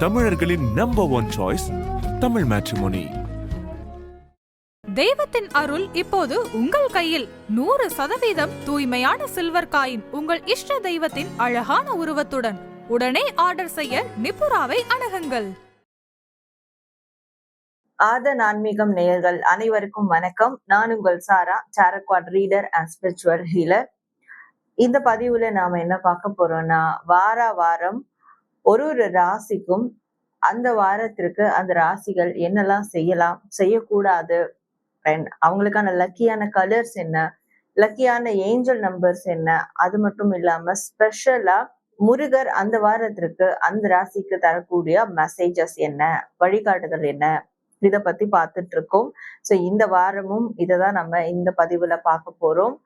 தமிழர்களின் number one choice Tamil matrimony. தெய்வத்தின் அருள் இப்போது உங்கள் கையில். 100% தூய்மையான சில்வர் காயின் உங்கள் இஷ்ட தெய்வத்தின் அழகான உருவத்துடன். உடனே ஆர்டர் செய்ய நிபுராவை அணுகுங்கள். ஆதன் ஆன்மீகம் நேயர்கள் அனைவருக்கும் வணக்கம். நான் உங்கள் Sara, tarot card reader and spiritual healer. இந்த பதிவுல நாம என்ன பார்க்க போறோம்னா, வாரம் ஒரு ராசிக்கும் அந்த வாரத்திற்கு அந்த ராசிகள் என்னெல்லாம் செய்யலாம், செய்யக்கூடாது, அவங்களுக்கான லக்கியான கலர்ஸ் என்ன, லக்கியான ஏஞ்சல் நம்பர்ஸ் என்ன, அது மட்டும் இல்லாம ஸ்பெஷலா முருகர் அந்த வாரத்திற்கு அந்த ராசிக்கு தரக்கூடிய மெசேஜஸ் என்ன, வழிகாட்டுதல் என்ன, இத பத்தி பார்த்துட்டு இருக்கோம். சோ இந்த வாரமும் இததான் நம்ம இந்த பதிவுல பார்க்க போறோம்.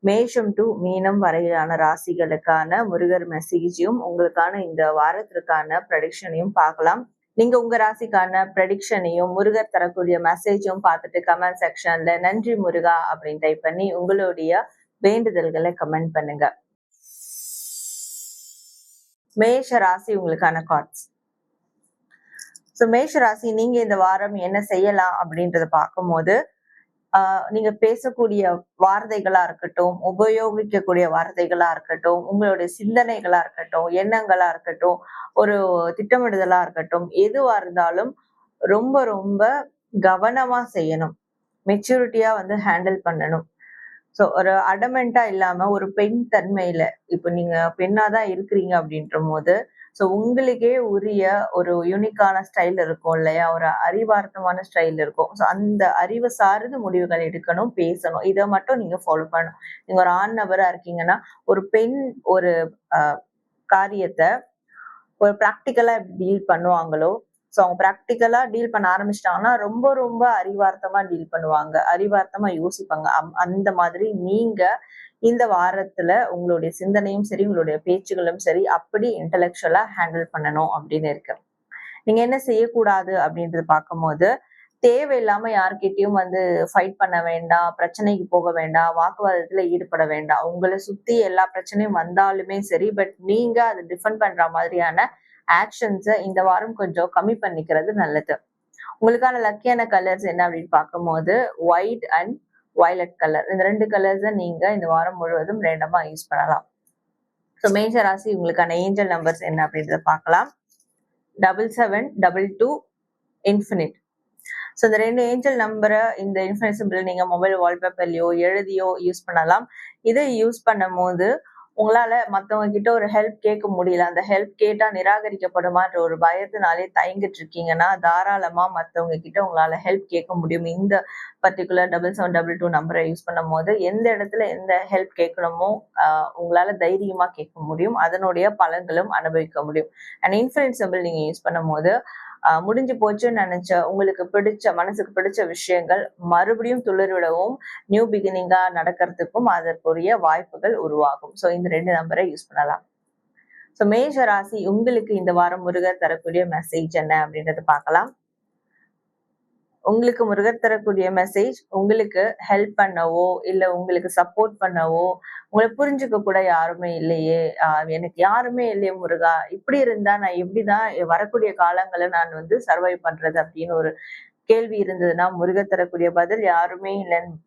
மேஷம் டு மீனம் வரையிலான ராசிகளுக்கான முருகர் மெசேஜையும் உங்களுக்கான இந்த வாரத்திற்கான ப்ரெடிக்ஷனையும் பார்க்கலாம். நீங்க உங்க ராசிக்கான ப்ரெடிக்ஷனையும் முருகர் தரக்கூடிய மெசேஜும் பார்த்துட்டு கமெண்ட் செக்ஷன்ல நன்றி முருகா அப்படின்னு டைப் பண்ணி உங்களுடைய வேண்டுதல்களை கமெண்ட் பண்ணுங்க. மேஷ ராசி உங்களுக்கான கார்ட்ஸ். ஸோ மேஷ ராசி நீங்க இந்த வாரம் என்ன செய்யலாம் அப்படின்றத பார்க்கும்போது, நீங்க பேசக்கூடிய வார்த்தைகளா இருக்கட்டும், உபயோகிக்கக்கூடிய வார்த்தைகளா இருக்கட்டும், உங்களுடைய சிந்தனைகளா இருக்கட்டும், எண்ணங்களா இருக்கட்டும், ஒரு திட்டமிடுதலா இருக்கட்டும், எதுவா இருந்தாலும் ரொம்ப ரொம்ப கவனமா செய்யணும். மெச்சூரிட்டியா ஹேண்டில் பண்ணணும். ஸோ ஒரு அடமெண்டா இல்லாம ஒரு பெண் தன்மையில, இப்போ நீங்க பெண்ணாதான் இருக்கிறீங்க அப்படின்ற போது, ஸோ உங்களுக்கே உரிய ஒரு யூனிக்கான ஸ்டைல் இருக்கும் இல்லையா, ஒரு அறிவார்த்தமான ஸ்டைல் இருக்கும். ஸோ அந்த அறிவு சார்ந்து முடிவுகள் எடுக்கணும், பேசணும். இதை மட்டும் நீங்க ஃபாலோ பண்ணணும். நீங்க ஒரு ஆண் நபரா இருக்கீங்கன்னா, ஒரு பெண் ஒரு காரியத்தை ஒரு ப்ராக்டிக்கலா டீல் பண்ணுவாங்களோ, ஸோ அவங்க ப்ராக்டிக்கலா டீல் பண்ண ஆரம்பிச்சிட்டாங்கன்னா ரொம்ப ரொம்ப அறிவார்த்தமா டீல் பண்ணுவாங்க, அறிவார்த்தமா யோசிப்பாங்க. அந்த மாதிரி நீங்க இந்த வாரத்துல உங்களுடைய சிந்தனையும் சரி, உங்களுடைய பேச்சுகளும் சரி, அப்படி இன்டெலெக்சுவலா ஹேண்டில் பண்ணணும் அப்படின்னு இருக்கு. நீங்க என்ன செய்யக்கூடாது அப்படின்றது பார்க்கும்போது, தேவையில்லாம யார்கிட்டயும் ஃபைட் பண்ண வேண்டாம், பிரச்சனைக்கு போக வேண்டாம், வாக்குவாதத்துல ஈடுபட வேண்டாம். உங்களை சுத்தி எல்லா பிரச்சனையும் வந்தாலுமே சரி, பட் நீங்க அதை டிஃபெண்ட் பண்ற மாதிரியான ஆக்ஷன்ஸை இந்த வாரம் கொஞ்சம் கம்மி பண்ணிக்கிறது நல்லது. உங்களுக்கான லக்கியான கலர்ஸ் என்ன அப்படின்னு பார்க்கும்போது, ஒயிட் அண்ட் வயலட் கலர், இந்த 2 கலர்ஸை நீங்க இந்த வாரம் முழுவதும் ரேண்டமா யூஸ் பண்ணலாம். ஸோ மேஷ ராசி உங்களுக்கான ஏஞ்சல் நம்பர்ஸ் என்ன அப்படின்றத பார்க்கலாம். 7722 இன்ஃபினிட். ஸோ இந்த 2 ஏஞ்சல் நம்பரை இந்த இன்ஃபினிட் சிம்பிள் நீங்க மொபைல் வால்பேப்பர்லயோ எழுதியோ யூஸ் பண்ணலாம். இதை யூஸ் பண்ணும் போது உங்களால மத்தவங்க கிட்ட ஒரு ஹெல்ப் கேட்க முடியல, அந்த ஹெல்ப் கேட்டா நிராகரிக்கப்படுமான்ற ஒரு பயத்தினாலே தயங்கிட்டு இருக்கீங்கன்னா, தாராளமா மத்தவங்க கிட்ட உங்களால ஹெல்ப் கேட்க முடியும். இந்த பர்டிகுலர் 7722 நம்பரை யூஸ் பண்ணும் போது எந்த இடத்துல எந்த ஹெல்ப் கேட்கணுமோ உங்களால தைரியமா கேட்க முடியும், அதனுடைய பலன்களும் அனுபவிக்க முடியும். அண்ட் இன்ஃபினிட் சிம்பிள் நீங்க யூஸ் பண்ணும் போது முடிஞ்சு போச்சுன்னு நினைச்ச உங்களுக்கு பிடிச்ச மனசுக்கு பிடிச்ச விஷயங்கள் மறுபடியும் துளிர்விடவும், நியூ பிகினிங்கா நடக்கிறதுக்கும் அதற்குரிய வாய்ப்புகள் உருவாகும். ஸோ இந்த 2 நம்பரை யூஸ் பண்ணலாம். ஸோ மேஷ ராசி உங்களுக்கு இந்த வாரம் முருகர் தரக்கூடிய மெசேஜ் என்ன அப்படின்றத பார்க்கலாம். உங்களுக்கு முருகர் தரக்கூடிய மெசேஜ், உங்களுக்கு ஹெல்ப் பண்ணவோ இல்ல உங்களுக்கு சப்போர்ட் பண்ணவோ, உங்களை புரிஞ்சுக்க கூட யாருமே இல்லையே, எனக்கு யாருமே இல்லையே முருகா, இப்படி இருந்தா நான் எப்படிதான் வரக்கூடிய காலங்களை நான் சர்வைவ் பண்றது அப்படின்னு ஒரு கேள்வி இருந்ததுன்னா, முருகர் தரக்கூடிய பதில் யாருமே இல்லைன்னு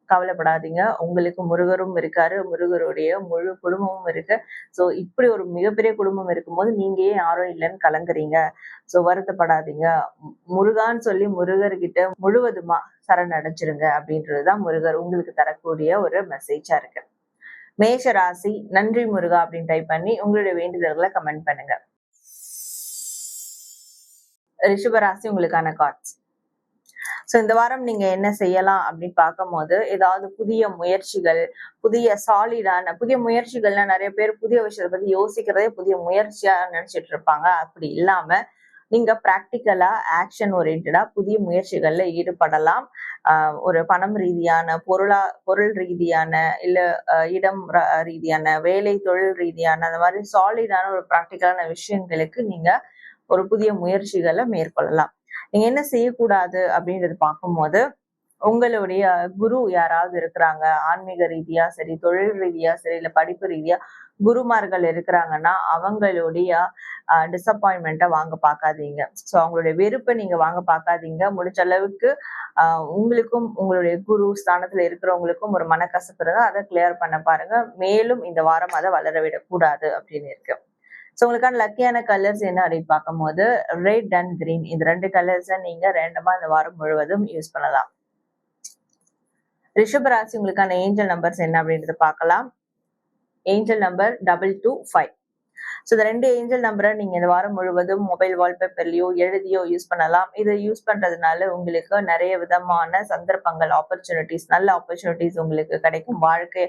கவலைப்படாதீங்க. உங்களுக்கு முருகரும் இருக்காரு, முருகருடைய முழு குடும்பமும் இருக்கு. சோ இப்படி ஒரு மிகப்பெரிய குடும்பம் இருக்கும்போது நீங்க ஏன் யாரும் இல்லைன்னு கலங்குறீங்க? சோ வருத்தப்படாதீங்க. முருகான்னு சொல்லி முருகர்கிட்ட முழுவதுமா சரணடைஞ்சிருங்க அப்படின்றதுதான் முருகர் உங்களுக்கு தரக்கூடிய ஒரு மெசேஜா இருக்கு. மேஷ ராசி நன்றி முருகா அப்படின்னு டைப் பண்ணி உங்களுடைய வேண்டுதல்களை கமெண்ட் பண்ணுங்க. ரிஷபராசி உங்களுக்கான கார்ட்ஸ். சோ இந்த வாரம் நீங்க என்ன செய்யலாம் அப்படின்னு பார்க்கும் போது, ஏதாவது புதிய முயற்சிகள், புதிய சாலிடான புதிய முயற்சிகள்னா நிறைய பேர் புதிய விஷயத்தை பத்தி யோசிக்கிறதே புதிய முயற்சியா நினைச்சிட்டு இருப்பாங்க. அப்படி இல்லாம நீங்க பிராக்டிக்கலா ஆக்ஷன் ஓரியன்டா புதிய முயற்சிகள்ல ஈடுபடலாம். ஒரு பணம் ரீதியான, பொருள் ரீதியான, இல்ல இடம் ரீதியான, வேலை தொழில் ரீதியான, அந்த மாதிரி சாலிடான ஒரு பிராக்டிக்கலான விஷயங்களுக்கு நீங்க ஒரு புதிய முயற்சிகளை மேற்கொள்ளலாம். நீங்க என்ன செய்யக்கூடாது அப்படின்றது பார்க்கும்போது, உங்களுடைய குரு யாராவது இருக்கிறாங்க, ஆன்மீக ரீதியா சரி, தொழில் ரீதியா சரி, இல்ல படிப்பு ரீதியா குருமார்கள் இருக்கிறாங்கன்னா அவங்களுடைய டிசப்பாயின்மெண்ட்டை வாங்க பார்க்காதீங்க. ஸோ அவங்களுடைய வெறுப்பை நீங்க வாங்க பார்க்காதீங்க. முடிச்ச அளவுக்கு உங்களுக்கும் உங்களுடைய குரு ஸ்தானத்துல இருக்கிறவங்களுக்கும் ஒரு மனக்கசப்பு இருந்தா அதை கிளியர் பண்ண பாருங்க. மேலும் இந்த வாரம் அதை வளர விடக்கூடாது அப்படின்னு இருக்கு. ஸோ உங்களுக்கான லக்கியான கலர்ஸ் என்ன அப்படின்னு பார்க்கும்போது ரெட் அண்ட் கிரீன், இந்த 2 கலர்ஸை நீங்க ரேண்டமா இந்த வாரம் முழுவதும் யூஸ் பண்ணலாம். ரிஷபராசி உங்களுக்கான ஏஞ்சல் நம்பர்ஸ் என்ன அப்படின்றத பார்க்கலாம். Angel number 225. ஸோ இந்த 2 ஏஞ்சல் நம்பரை நீங்க இந்த வாரம் முழுவதும் மொபைல் வால்பேப்பர்லயோ எழுதியோ யூஸ் பண்ணலாம். இதை யூஸ் பண்றதுனால உங்களுக்கு நிறைய விதமான சந்தர்ப்பங்கள், ஆப்பர்ச்சுனிட்டிஸ், நல்ல ஆப்பர்ச்சுனிட்டிஸ் உங்களுக்கு கிடைக்கும். வாழ்க்கை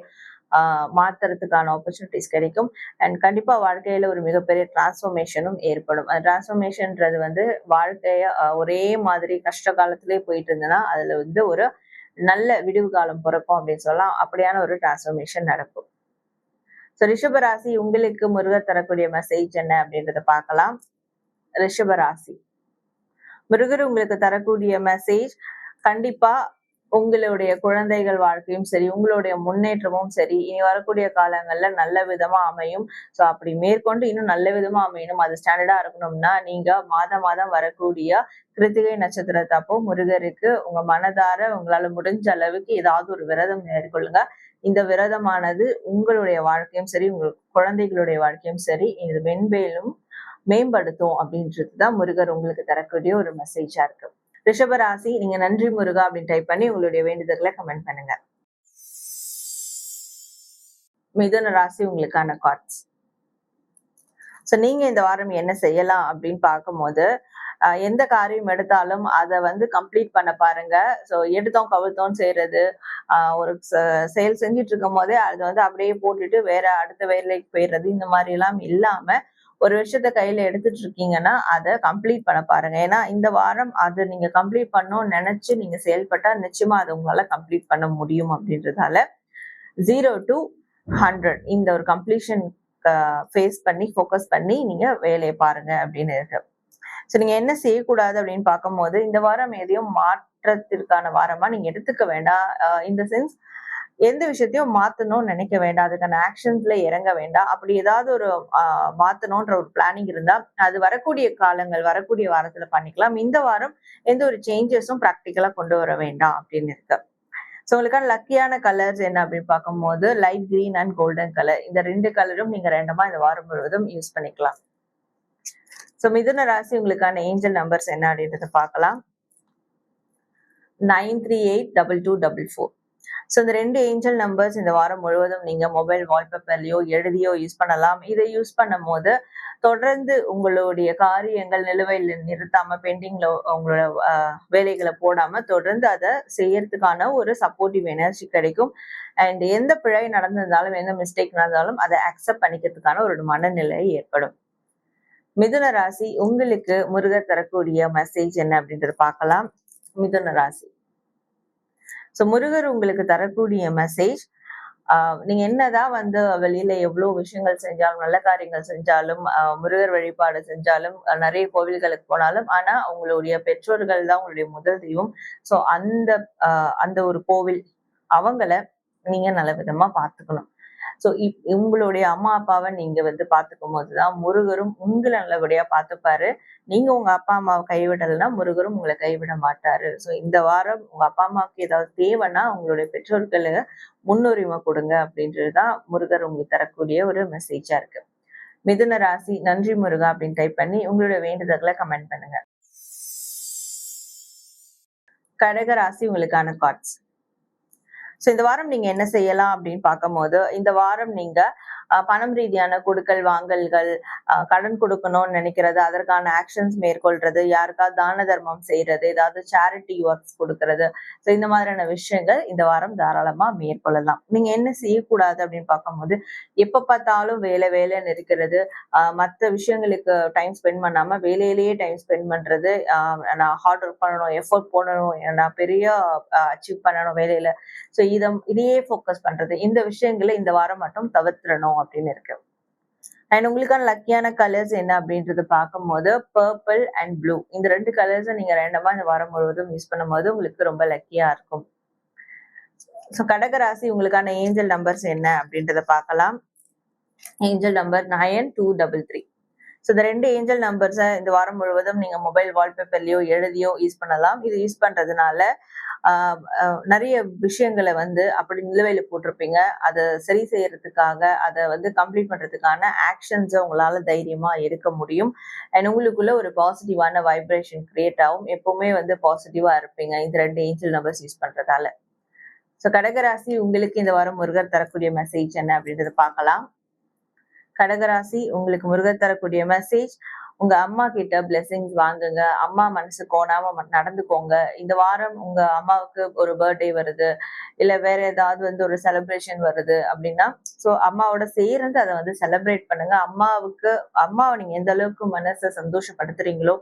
மாத்துறதுக்கான ஆப்பர்ச்சுனிட்டிஸ் கிடைக்கும். அண்ட் கண்டிப்பா வாழ்க்கையில ஒரு மிகப்பெரிய டிரான்ஸ்ஃபர்மேஷனும் ஏற்படும். அந்த டிரான்ஸ்ஃபர்மேஷன்ன்றது வாழ்க்கைய ஒரே மாதிரி கஷ்ட காலத்திலே போயிட்டு இருந்ததுன்னா அதுல ஒரு நல்ல விடிவு காலம் பிறக்கும் அப்படின்னு சொல்லலாம். அப்படியான ஒரு டிரான்ஸ்ஃபர்மேஷன் நடக்கும். ஸோ ரிஷபராசி உங்களுக்கு முருகர் தரக்கூடிய மெசேஜ் என்ன அப்படின்றத பார்க்கலாம். ரிஷபராசி முருகர் உங்களுக்கு தரக்கூடிய மெசேஜ் கண்டிப்பா உங்களுடைய குழந்தைகள் வாழ்க்கையும் சரி, உங்களுடைய முன்னேற்றமும் சரி இனி வரக்கூடிய காலங்கள்ல நல்ல விதமா அமையும். ஸோ அப்படி மேற்கொண்டு இன்னும் நல்ல விதமா அமையணும், அது ஸ்டாண்டர்டா இருக்கணும்னா நீங்க மாதம் வரக்கூடிய கிருத்திகை நட்சத்திரத்தப்போ முருகருக்கு உங்க மனதார உங்களால முடிஞ்ச அளவுக்கு ஏதாவது ஒரு விரதம் மேற்கொள்ளுங்க. இந்த விரதமானது உங்களுடைய வாழ்க்கையும் சரி, உங்க குழந்தைகளுடைய வாழ்க்கையும் சரி இது மென்மேலும் மேம்படுத்தும் அப்படின்றதுதான் முருகர் உங்களுக்கு தரக்கூடிய ஒரு மெசேஜா இருக்கு. ரிஷபராசி நீங்க நன்றி முருகா அப்படின்னு டைப் பண்ணி உங்களுடைய வேண்டுதல்களை கமெண்ட் பண்ணுங்க. மிதுன ராசி உங்களுக்கான கார்ட்ஸ். சோ நீங்க இந்த வாரம் என்ன செய்யலாம் அப்படின்னு பார்க்கும்போது எந்த காரியம் எடுத்தாலும் அதை கம்ப்ளீட் பண்ண பாருங்க. ஸோ எடுத்தோம் கவிழ்த்தோம் செய்யறது, ஒரு செயல் செஞ்சுட்டு இருக்கும் போதே அதை அப்படியே போட்டுட்டு வேற அடுத்த வேலைக்கு போயிடுறது, இந்த மாதிரி எல்லாம் இல்லாம ஒரு விஷயத்த கையில எடுத்துட்டு இருக்கீங்கன்னா அதை கம்ப்ளீட் பண்ண பாருங்க. ஏன்னா இந்த வாரம் அதை நீங்க கம்ப்ளீட் பண்ணணும்னு நினைச்சு நீங்க செயல்பட்டா நிச்சயமா அதை உங்களால கம்ப்ளீட் பண்ண முடியும். அப்படின்றதால 0 to 100 இந்த ஒரு கம்ப்ளீஷன் ஃபேஸ் பண்ணி ஃபோக்கஸ் பண்ணி நீங்க வேலையை பாருங்க அப்படின்னு இருக்கு. ஸோ நீங்க என்ன செய்யக்கூடாது அப்படின்னு பார்க்கும்போது இந்த வாரம் எதையும் மாற்றத்திற்கான வாரமா நீங்க எடுத்துக்க வேண்டாம். இந்த சென்ஸ் எந்த விஷயத்தையும் மாத்தணும்னு நினைக்க வேண்டாம், அதுக்கான ஆக்ஷன்ஸ்ல இறங்க வேண்டாம். அப்படி ஏதாவது ஒரு மாத்தணும்ன்ற ஒரு பிளானிங் இருந்தா அது வரக்கூடிய காலங்கள் வரக்கூடிய வாரத்துல பண்ணிக்கலாம். இந்த வாரம் எந்த ஒரு சேஞ்சஸும் ப்ராக்டிக்கலா கொண்டு வர வேண்டாம் அப்படின்னு இருக்கு. ஸோ உங்களுக்கான லக்கியான கலர்ஸ் என்ன அப்படின்னு பார்க்கும்போது light green and golden colour, இந்த 2 கலரும் நீங்க ரேண்டமா இந்த வாரம் முழுவதும் யூஸ் பண்ணிக்கலாம். ஸோ மிதுன ராசி உங்களுக்கான ஏஞ்சல் நம்பர்ஸ் என்ன அப்படின்றத பார்க்கலாம். 938224. ஸோ இந்த 2 ஏஞ்சல் நம்பர்ஸ் இந்த வாரம் முழுவதும் நீங்க மொபைல் வால்பேப்பர்லயோ எழுதியோ யூஸ் பண்ணலாம். இதை யூஸ் பண்ணும் போது தொடர்ந்து உங்களுடைய காரியங்கள் நிலுவையில் நிறுத்தாம பெண்டிங்ல உங்களோட வேலைகளை போடாம தொடர்ந்து அதை செய்யறதுக்கான ஒரு சப்போர்ட்டிவ் எனர்ஜி கிடைக்கும். அண்ட் எந்த பிழை நடந்திருந்தாலும் எந்த மிஸ்டேக் நடந்தாலும் அதை அக்செப்ட் பண்ணிக்கிறதுக்கான ஒரு மனநிலை ஏற்படும். மிதுன ராசி உங்களுக்கு முருகர் தரக்கூடிய மெசேஜ் என்ன அப்படின்றத பார்க்கலாம். மிதுன ராசி சோ முருகர் உங்களுக்கு தரக்கூடிய மெசேஜ், நீங்க என்னதான் வெளியில எவ்வளவு விஷயங்கள் செஞ்சாலும் நல்ல காரியங்கள் செஞ்சாலும் முருகர் வழிபாடு செஞ்சாலும் நிறைய கோவில்களுக்கு போனாலும் ஆனா உங்களுடைய பெற்றோர்கள் தான் உங்களுடைய முதல் தெய்வம். சோ அந்த ஒரு கோவில் அவங்கள நீங்க நல்ல விதமா பார்த்துக்கணும். சோ உங்களுடைய அம்மா அப்பாவை நீங்க பாத்துக்கும் போதுதான் முருகரும் உங்களை நல்லபடியா பார்த்துப்பாரு. நீங்க உங்க அப்பா அம்மாவை கைவிடலைன்னா முருகரும் உங்களை கைவிட மாட்டாரு. சோ இந்த வாரம் உங்க அப்பா அம்மாவுக்கு ஏதாவது தேவைன்னா உங்களுடைய பெற்றோர்களுக்கு முன்னுரிமை கொடுங்க அப்படின்றதுதான் முருகர் உங்களுக்கு தரக்கூடிய ஒரு மெசேஜா இருக்கு. மிதுன ராசி நன்றி முருகா அப்படின்னு டைப் பண்ணி உங்களுடைய வேண்டுதல்களை கமெண்ட் பண்ணுங்க. கடக ராசி உங்களுக்கான கார்ட்ஸ். சோ இந்த வாரம் நீங்க என்ன செய்யலாம் அப்படின்னு பார்க்கும்போது இந்த வாரம் நீங்க பணம் ரீதியான கொடுக்கல் வாங்கல்கள், கடன் கொடுக்கணும்னு நினைக்கிறது, அதற்கான ஆக்ஷன்ஸ் மேற்கொள்றது, யாருக்காவது தான தர்மம் செய்யறது, ஏதாவது சேரிட்டி ஒர்க்ஸ் கொடுக்கறது, ஸோ இந்த மாதிரியான விஷயங்கள் இந்த வாரம் தாராளமா மேற்கொள்ளலாம். நீங்க என்ன செய்யக்கூடாது அப்படின்னு பார்க்கும்போது எப்ப பார்த்தாலும் வேலைன்னு இருக்கிறது, மற்ற விஷயங்களுக்கு டைம் ஸ்பெண்ட் பண்ணாம வேலையிலேயே டைம் ஸ்பெண்ட் பண்றது, நான் ஹார்ட் ஒர்க் பண்ணணும், எஃபோர்ட் போடணும், நான் பெரிய அச்சீவ் பண்ணணும் வேலையில, ஸோ இதையே ஃபோக்கஸ் பண்றது, இந்த விஷயங்களை இந்த வாரம் மட்டும் தவிர்த்திடணும் அப்படின்னு இருக்கு. அண்ட் உங்களுக்கான லக்கியான கலர்ஸ் என்ன அப்படின்றது பார்க்கும்போது பர்பிள் அண்ட் ப்ளூ, இந்த 2 கலர்ஸை நீங்க ரேண்டமா இந்த வாரம் முழுவதும் யூஸ் பண்ணும்போது உங்களுக்கு ரொம்ப லக்கியா இருக்கும். ஸோ கடகராசி உங்களுக்கான ஏஞ்சல் நம்பர்ஸ் என்ன அப்படின்றத பார்க்கலாம். Angel number 9233. ஸோ இந்த 2 ஏஞ்சல் நம்பர்ஸை இந்த வாரம் முழுவதும் நீங்க மொபைல் வால்பேப்பர்லயோ எழுதியோ யூஸ் பண்ணலாம். இது யூஸ் பண்றதுனால நிறைய விஷயங்களை வந்து அப்படி நிலுவையில போட்டிருப்பீங்க. அதை சரி செய்யறதுக்காக, அதை வந்து கம்ப்ளீட் பண்றதுக்கான ஆக்ஷன்ஸை உங்களால தைரியமா எடுக்க முடியும். அண்ட் உங்களுக்குள்ள ஒரு பாசிட்டிவான வைப்ரேஷன் கிரியேட் ஆகும். எப்பவுமே வந்து பாசிட்டிவா இருப்பீங்க இந்த 2 ஏஞ்சல் நம்பர்ஸ் யூஸ் பண்றதால. ஸோ கடகராசி, உங்களுக்கு இந்த வாரம் முருகர் தரக்கூடிய மெசேஜ் என்ன அப்படின்றத பார்க்கலாம். கடகராசி, உங்களுக்கு முருகர் தரக்கூடிய மெசேஜ், உங்க அம்மா கிட்ட பிளெஸிங்ஸ் வாங்குங்க. அம்மா மனசு கோணாம நடந்துக்கோங்க. இந்த வாரம் உங்க அம்மாவுக்கு ஒரு பர்த்டே வருது, இல்ல வேற ஏதாவது வந்து ஒரு செலிப்ரேஷன் வருது அப்படின்னா, சோ அம்மாவோட சேர்ந்து அதை வந்து செலிப்ரேட் பண்ணுங்க. அம்மாவை நீங்க எந்த அளவுக்கு மனசை சந்தோஷப்படுத்துறீங்களோ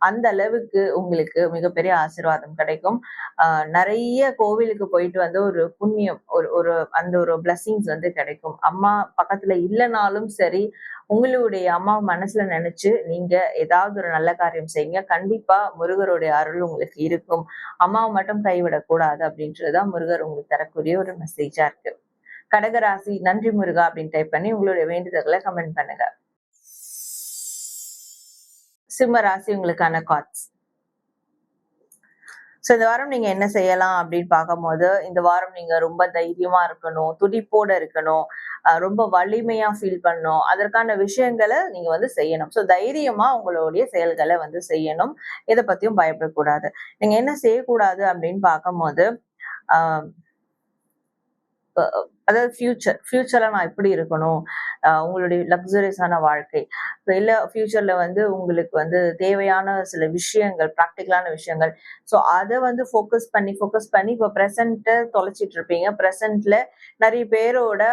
அந்த அளவுக்கு உங்களுக்கு மிகப்பெரிய ஆசீர்வாதம் கிடைக்கும். நிறைய கோவிலுக்கு போயிட்டு வந்து ஒரு புண்ணியம், ஒரு அந்த ஒரு பிளஸிங்ஸ் வந்து கிடைக்கும். அம்மா பக்கத்துல இல்லைனாலும் சரி, உங்களுடைய அம்மா மனசுல நினைச்சு நீங்க ஏதாவது ஒரு நல்ல காரியம் செய்யுங்க. கண்டிப்பா முருகருடைய அருள் உங்களுக்கு இருக்கும். அம்மாவை மட்டும் கைவிடக்கூடாது அப்படின்றதுதான் முருகர் உங்களுக்கு தரக்கூடிய ஒரு மெசேஜா இருக்கு. கடகராசி, நன்றி முருகா அப்படின்னு டைப் பண்ணி உங்களுடைய வேண்டுதல்களை கமெண்ட் பண்ணுங்க. சிம்ம ராசி, உங்களுக்கான கார்ட்ஸ். சோ இந்த வாரம் நீங்க என்ன செய்யலாம் அப்படின்னு பார்க்கும்போது, இந்த வாரம் நீங்க ரொம்ப தைரியமா இருக்கணும், துடிப்போட இருக்கணும், ரொம்ப வலிமையா ஃபீல் பண்ணணும். அதற்கான விஷயங்களை நீங்க வந்து செய்யணும். சோ தைரியமா உங்களுடைய செயல்களை வந்து செய்யணும். எதை பத்தியும் பயப்படக்கூடாது. நீங்க என்ன செய்யக்கூடாது அப்படின்னு பார்க்கும்போது, ஆஹ் அதாவது ஃபியூச்சர்ல நான் எப்படி இருக்கணும், உங்களுடைய லக்ஸரியஸான வாழ்க்கை, இல்ல ஃபியூச்சர்ல வந்து உங்களுக்கு வந்து தேவையான சில விஷயங்கள், ப்ராக்டிக்கலான விஷயங்கள், ஸோ அதை வந்து ஃபோக்கஸ் பண்ணி இப்போ ப்ரெசென்ட்டை தொலைச்சிட்டு இருப்பீங்க. ப்ரெசென்ட்ல நிறைய பேரோட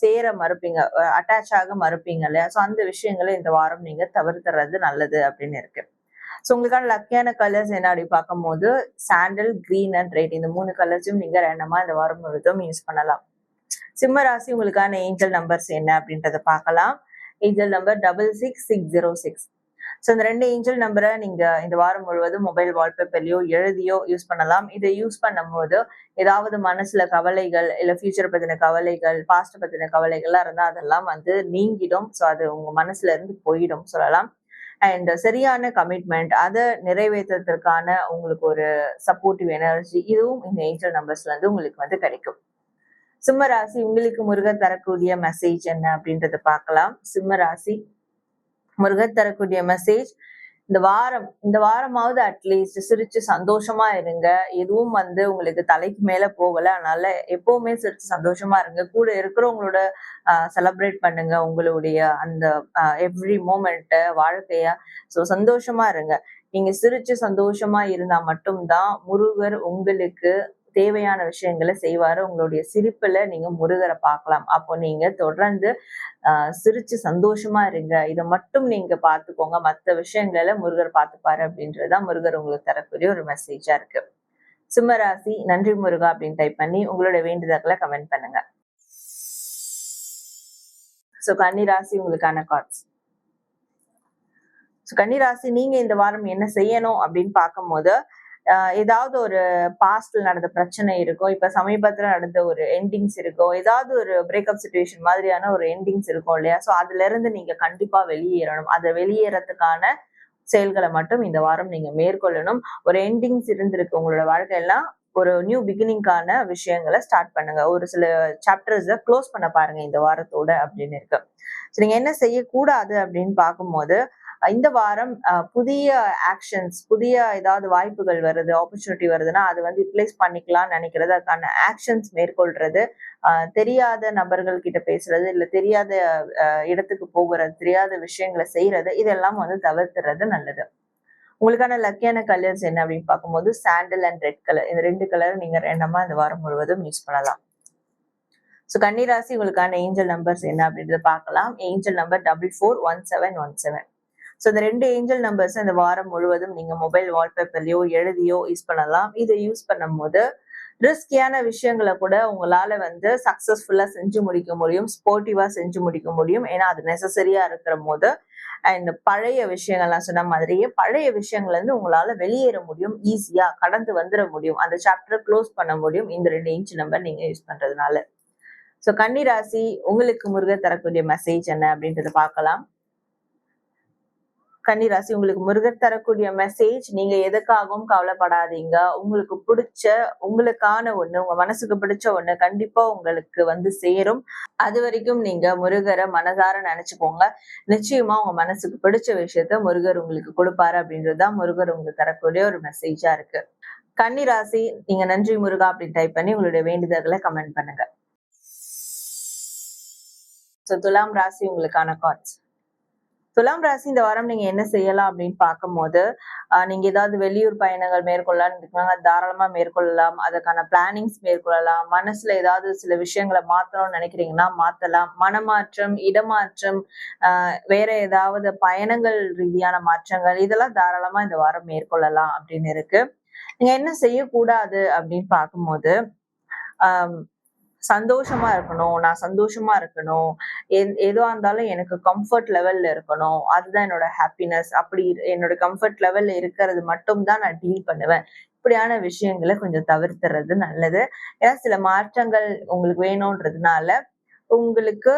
சேர மறுப்பீங்க, அட்டாச் ஆக மறுப்பீங்க இல்லையா? ஸோ அந்த விஷயங்களை இந்த வாரம் நீங்க தவிர்த்துறது நல்லது அப்படின்னு இருக்கு. ஸோ உங்களுக்கான லக்கியான கலர்ஸ் என்ன அப்படி பார்க்கும்போது, சாண்டல், கிரீன் அண்ட் ரெட், இந்த 3 கலர்ஸும் நீங்க ரேண்டமா இந்த வாரம் முழுவதும் யூஸ் பண்ணலாம். சிம்ம ராசி, உங்களுக்கான ஏஞ்சல் நம்பர்ஸ் என்ன அப்படின்றத பார்க்கலாம். Angel number 66606. ஸோ இந்த 2 ஏஞ்சல் நம்பரை நீங்க இந்த வாரம் முழுவதும் மொபைல் வால்பேப்பர்லயோ எழுதியோ யூஸ் பண்ணலாம். இதை யூஸ் பண்ணும்போது ஏதாவது மனசுல கவலைகள், இல்ல ஃபியூச்சர் பத்தின கவலைகள், பாஸ்ட் பத்தின கவலைகள்லாம் இருந்தா அதெல்லாம் வந்து நீங்கிடும். ஸோ அது உங்க மனசுல இருந்து போயிடும் சொல்லலாம். அண்ட் சரியான கமிட்மெண்ட், அதை நிறைவேற்றுறதுக்கான உங்களுக்கு ஒரு சப்போர்ட்டிவ் எனர்ஜி, இதுவும் இந்த ஏஞ்சல் நம்பர்ஸ்ல இருந்து உங்களுக்கு வந்து கிடைக்கும். சிம்ம ராசி, உங்களுக்கு முருகர் தரக்கூடிய மெசேஜ் என்ன அப்படின்றத பார்க்கலாம். சிம்ம ராசி, முருகர் தரக்கூடிய மெசேஜ், இந்த வாரமாவது அட்லீஸ்ட் சிரிச்சு சந்தோஷமா இருங்க. எதுவும் வந்து உங்களுக்கு தலைக்கு மேல போகல, அதனால எப்பவுமே சிரிச்சு சந்தோஷமா இருங்க. கூட இருக்கிறவங்களோட செலிப்ரேட் பண்ணுங்க உங்களுடைய அந்த எவ்ரி மூமெண்ட் வாழ்க்கைய. ஸோ சந்தோஷமா இருங்க. நீங்க சிரிச்சு சந்தோஷமா இருந்தா மட்டும்தான் முருகர் உங்களுக்கு தேவையான விஷயங்களை செய்வாரு. உங்களுடைய சிரிப்புல நீங்க முருகரை பார்க்கலாம். அப்போ நீங்க தொடர்ந்து சிரிச்சு சந்தோஷமா இருங்க. இதை மட்டும் நீங்க பார்த்துக்கோங்க, மற்ற விஷயங்களை முருகர் பார்த்துப்பாரு அப்படின்றதுதான் முருகர் உங்களுக்கு தரக்கூடிய ஒரு மெசேஜா இருக்கு. சிம்மராசி, நன்றி முருகா அப்படின்னு டைப் பண்ணி உங்களுடைய வேண்டுதல்களை கமெண்ட் பண்ணுங்க. சோ கன்னிராசி, உங்களுக்கான கார்ட்ஸ். கன்னிராசி, நீங்க இந்த வாரம் என்ன செய்யணும் அப்படின்னு பார்க்கும்போது, ஏதாவது ஒரு பாஸ்ட்ல நடந்த பிரச்சனை இருக்கும், இப்ப சமீபத்துல நடந்த ஒரு எண்டிங்ஸ் இருக்கும், ஏதாவது ஒரு பிரேக்கப் சிச்சுவேஷன் மாதிரியான ஒரு எண்டிங்ஸ் இருக்கும் இல்லையா? சோ அதுல இருந்து நீங்க கண்டிப்பா வெளியேறணும். அதை வெளியேறதுக்கான செயல்களை மட்டும் இந்த வாரம் நீங்க மேற்கொள்ளணும். ஒரு எண்டிங்ஸ் இருந்திருக்கு உங்களோட வாழ்க்கையெல்லாம், ஒரு நியூ பிகினிங்கான விஷயங்களை ஸ்டார்ட் பண்ணுங்க. ஒரு சில சாப்டர்ஸை க்ளோஸ் பண்ண பாருங்க இந்த வாரத்தோட அப்படின்னு இருக்கு. நீங்க என்ன செய்யக்கூடாது அப்படின்னு பார்க்கும்போது, இந்த வாரம் புதிய ஆக்ஷன்ஸ், புதிய ஏதாவது வாய்ப்புகள் வருது, ஆப்பர்ச்சுனிட்டி வருதுன்னா அது வந்து யூட்டிலைஸ் பண்ணிக்கலாம்னு நினைக்கிறது, அதுக்கான ஆக்ஷன்ஸ் மேற்கொள்றது, தெரியாத நபர்கள் கிட்ட பேசுறது, இல்ல தெரியாத இடத்துக்கு போகிறது, தெரியாத விஷயங்களை செய்யறது, இதெல்லாம் வந்து தவிர்த்துறது நல்லது. உங்களுக்கான லக்கியான கலர்ஸ் என்ன அப்படின்னு பார்க்கும்போது, சாண்டல் அண்ட் ரெட் கலர், இந்த 2 கலர் நீங்க ரேண்டமா இந்த வாரம் முழுவதும் யூஸ் பண்ணலாம். ஸோ கன்னிராசி, உங்களுக்கான ஏஞ்சல் நம்பர்ஸ் என்ன அப்படின்றத பார்க்கலாம். Angel number 441717. ஸோ இந்த 2 ஏஞ்சல் நம்பர்ஸ் இந்த வாரம் முழுவதும் நீங்க மொபைல் வால்பேப்பர்லயோ எழுதியோ யூஸ் பண்ணலாம். இதை யூஸ் பண்ணும்போது ரிஸ்கியான விஷயங்களை கூட உங்களால வந்து சக்சஸ்ஃபுல்லா செஞ்சு முடிக்க முடியும், ஸ்போர்ட்டிவா செஞ்சு முடிக்க முடியும். ஏன்னா அது நெசசரியா இருக்கிற போது. அண்ட் பழைய விஷயங்கள்லாம் சொன்ன மாதிரியே பழைய விஷயங்கள்ல இருந்து உங்களால வெளியேற முடியும், ஈஸியா கடந்து வந்துட முடியும், அந்த சாப்டர் க்ளோஸ் பண்ண முடியும் இந்த 2 ஏஞ்சல் நம்பர் நீங்க யூஸ் பண்றதுனால. சோ கன்னி ராசி உங்களுக்கு முருகர் தரக்கூடிய மெசேஜ் என்ன அப்படின்றத பார்க்கலாம். கன்னி ராசி உங்களுக்கு முருகர் தரக்கூடிய மெசேஜ், நீங்க எதுக்காகவும் கவலைப்படாதீங்க. உங்களுக்கு பிடிச்ச உங்களுக்கான ஒண்ணு, உங்க மனசுக்கு பிடிச்ச ஒண்ணு கண்டிப்பா உங்களுக்கு வந்து சேரும். அது வரைக்கும் நீங்க முருகரை மனதார நினைச்சுக்கோங்க. நிச்சயமா உங்க மனசுக்கு பிடிச்ச விஷயத்த முருகர் உங்களுக்கு கொடுப்பாரு அப்படின்றதுதான் முருகர் உங்களுக்கு தரக்கூடிய ஒரு மெசேஜா இருக்கு. கன்னி ராசி நீங்க நன்றி முருகா அப்படின்னு டைப் பண்ணி உங்களுடைய வேண்டுதல்களை கமெண்ட் பண்ணுங்க. துலாம் ராசி உங்களுக்கான கார்ட்ஸ். துலாம் ராசி இந்த வாரம் நீங்க என்ன செய்யலாம் அப்படின்னு பார்க்கும்போது, நீங்க ஏதாவது வெளியூர் பயணங்கள் மேற்கொள்ளலாம்னு இருக்காங்க, தாராளமா மேற்கொள்ளலாம். அதுக்கான பிளானிங்ஸ் மேற்கொள்ளலாம். மனசுல ஏதாவது சில விஷயங்களை மாத்தணும்னு நினைக்கிறீங்கன்னா மாத்தலாம். மனமாற்றம், இடமாற்றம், வேற ஏதாவது பயணங்கள் ரீதியான மாற்றங்கள், இதெல்லாம் தாராளமா இந்த வாரம் மேற்கொள்ளலாம் அப்படின்னு இருக்கு. நீங்க என்ன செய்யக்கூடாது அப்படின்னு பார்க்கும்போது, சந்தோஷமா இருக்கணும், நான் சந்தோஷமா இருக்கணும், எதுவா இருந்தாலும் எனக்கு கம்ஃபர்ட் லெவல்ல இருக்கணும், அதுதான் என்னோட ஹாப்பினஸ், அப்படி என்னோட கம்ஃபர்ட் லெவல்ல இருக்கிறது மட்டும் தான் நான் டீல் பண்ணுவேன். இப்படியான விஷயங்களை கொஞ்சம் தவிர்த்துறது நல்லது. ஏன்னா சில மாற்றங்கள் உங்களுக்கு வேணும்ன்றதுனால உங்களுக்கு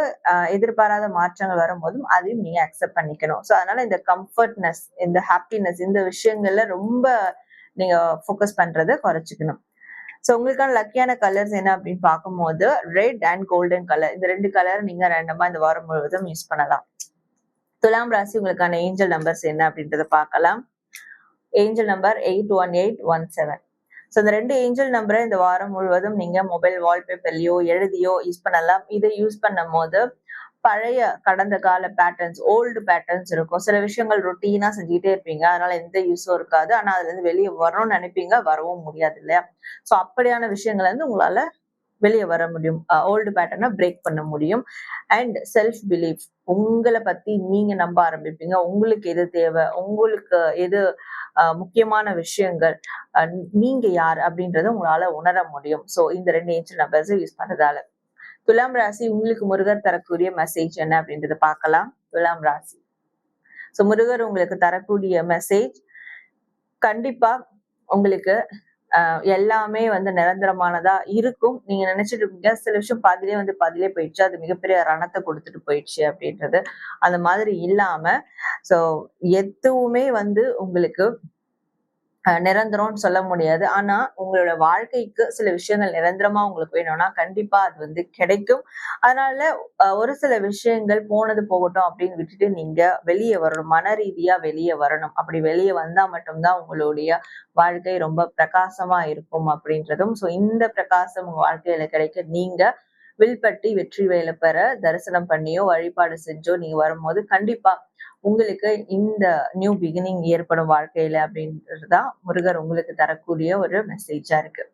எதிர்பாராத மாற்றங்கள் வரும்போதும் அதையும் நீங்க அக்செப்ட் பண்ணிக்கணும். சோ அதனால இந்த கம்ஃபர்ட்னஸ், இந்த ஹாப்பினஸ், இந்த விஷயங்கள்ல ரொம்ப நீங்க ஃபோக்கஸ் பண்றதை குறைச்சிக்கணும். சோ உங்களுக்கான லக்கியான கலர்ஸ் என்ன அப்படின்னு பார்க்கும்போது ரெட் அண்ட் கோல்டன் கலர், இந்த 2 கலர் நீங்க ரேண்டமா இந்த வாரம் முழுவதும் யூஸ் பண்ணலாம். துலாம் ராசி உங்களுக்கான ஏஞ்சல் நம்பர்ஸ் என்ன அப்படின்றத பார்க்கலாம். Angel number 81817. சோ இந்த 2 ஏஞ்சல் நம்பரை இந்த வாரம் முழுவதும் நீங்க மொபைல் வால்பேப்பர்லயோ எழுதியோ யூஸ் பண்ணலாம். இதை யூஸ் பண்ணும் போது பழைய கடந்த கால பேட்டர்ன்ஸ், ஓல்டு பேட்டர்ன்ஸ் இருக்கும். சில விஷயங்கள் ரொட்டீனா செஞ்சுட்டே இருப்பீங்க, அதனால எந்த யூஸும் இருக்காது. ஆனா அதுல இருந்து வெளியே வரணும்னு நினைப்பீங்க, வரவும் முடியாது இல்லையா? சோ அப்படியான விஷயங்கள் வந்து உங்களால வெளியே வர முடியும். ஓல்டு பேட்டர்னை பிரேக் பண்ண முடியும். அண்ட் செல்ஃப் பிலீஃப், உங்களை பத்தி நீங்க நம்ப ஆரம்பிப்பீங்க. உங்களுக்கு எது தேவை, உங்களுக்கு எது முக்கியமான விஷயங்கள், நீங்க யார் அப்படின்றத உங்களால உணர முடியும். சோ இந்த 2 ஏஞ்சல் நம்பர்ஸ் யூஸ் பண்றதால. துலாம் ராசி உங்களுக்கு முருகர் தரக்கூடிய மெசேஜ் என்ன அப்படின்றத பார்க்கலாம். துலாம் ராசி, சோ முருகர் உங்களுக்கு தரக்கூடிய மெசேஜ், கண்டிப்பா உங்களுக்கு எல்லாமே வந்து நிரந்தரமானதா இருக்கும். நீங்க நினைச்சிட்டு இருக்கீங்க சில விஷயம் பாதிலே போயிடுச்சு, அது மிகப்பெரிய ரணத்தை கொடுத்துட்டு போயிடுச்சு அப்படின்றது. அந்த மாதிரி இல்லாம சோ எதுவுமே வந்து உங்களுக்கு நிரந்தரம்னு சொல்ல முடியாது. ஆனா உங்களோட வாழ்க்கைக்கு சில விஷயங்கள் நிரந்தரமா உங்களுக்கு வேணும்னா கண்டிப்பா அது வந்து கிடைக்கும். அதனால ஒரு சில விஷயங்கள் போனது போகட்டும் அப்படின்னு விட்டுட்டு நீங்க வெளியே வரணும், மன ரீதியா வெளியே வரணும். அப்படி வெளியே வந்தா மட்டும்தான் உங்களுடைய வாழ்க்கை ரொம்ப பிரகாசமா இருக்கும் அப்படின்றதும். சோ இந்த பிரகாசம் உங்க வாழ்க்கையில கிடைக்க நீங்க வில்பட்டி வெற்றி வேலை பெற தரிசனம் பண்ணியோ வழிபாடு செஞ்சோ நீங்க வரும்போது கண்டிப்பா உங்களுக்கு இந்த நியூ பிகினிங் ஏற்படும் வாழ்க்கையில அப்படின்றதுதான் முருகர் உங்களுக்கு தரக்கூடிய ஒரு மெசேஜா இருக்கு.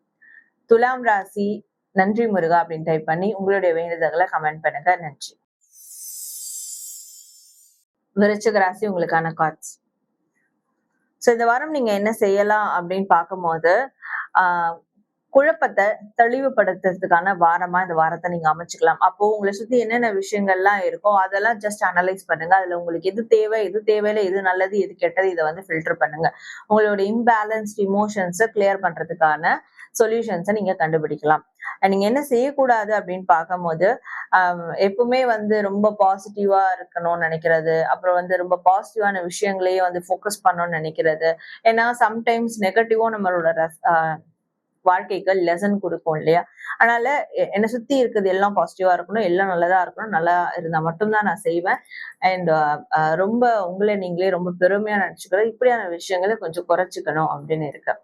துலாம் ராசி நன்றி முருகா அப்படின்னு டைப் பண்ணி உங்களுடைய வேண்டுதல்களை கமெண்ட் பண்ணுங்க. நன்றி. விருச்சிக ராசி உங்களுக்கான கார்ட்ஸ். சோ இந்த வாரம் நீங்க என்ன செய்யலாம் அப்படின்னு பார்க்கும்போது, குழப்பத்தை தெளிவுபடுத்துறதுக்கான வாரமா இந்த வாரத்தை நீங்க அமைச்சுக்கலாம். அப்போ உங்களை சுத்தி என்னென்ன விஷயங்கள்லாம் இருக்கோ அதெல்லாம் ஜஸ்ட் அனலைஸ் பண்ணுங்க. அதுல உங்களுக்கு எது தேவை, எது தேவையில்ல, எது நல்லது, எது கெட்டது, இதை வந்து ஃபில்டர் பண்ணுங்க. உங்களோட இம்பேலன்ஸ்ட் இமோஷன்ஸை கிளியர் பண்றதுக்கான சொல்யூஷன்ஸை நீங்க கண்டுபிடிக்கலாம். நீங்க என்ன செய்யக்கூடாது அப்படின்னு பார்க்கும்போது, எப்பவுமே வந்து ரொம்ப பாசிட்டிவா இருக்கணும்னு நினைக்கிறது, அப்புறம் வந்து ரொம்ப பாசிட்டிவான விஷயங்களையே வந்து ஃபோக்கஸ் பண்ணணும்னு நினைக்கிறது. ஏன்னா சம்டைம்ஸ் நெகட்டிவும் நம்மளோட வாழ்க்கைக்கு லெசன் கொடுக்கும் இல்லையா? அதனால என்னை சுத்தி இருக்குது எல்லாம் பாசிட்டிவா இருக்கணும், எல்லாம் நல்லதா இருக்கணும், நல்லா இருந்தா மட்டும்தான் நான் செய்வேன். அண்ட் ரொம்ப உங்களை நீங்களே ரொம்ப பெருமையா நினைச்சுக்கிறது, இப்படியான விஷயங்களை கொஞ்சம் குறைச்சிக்கணும் அப்படின்னு இருக்கு.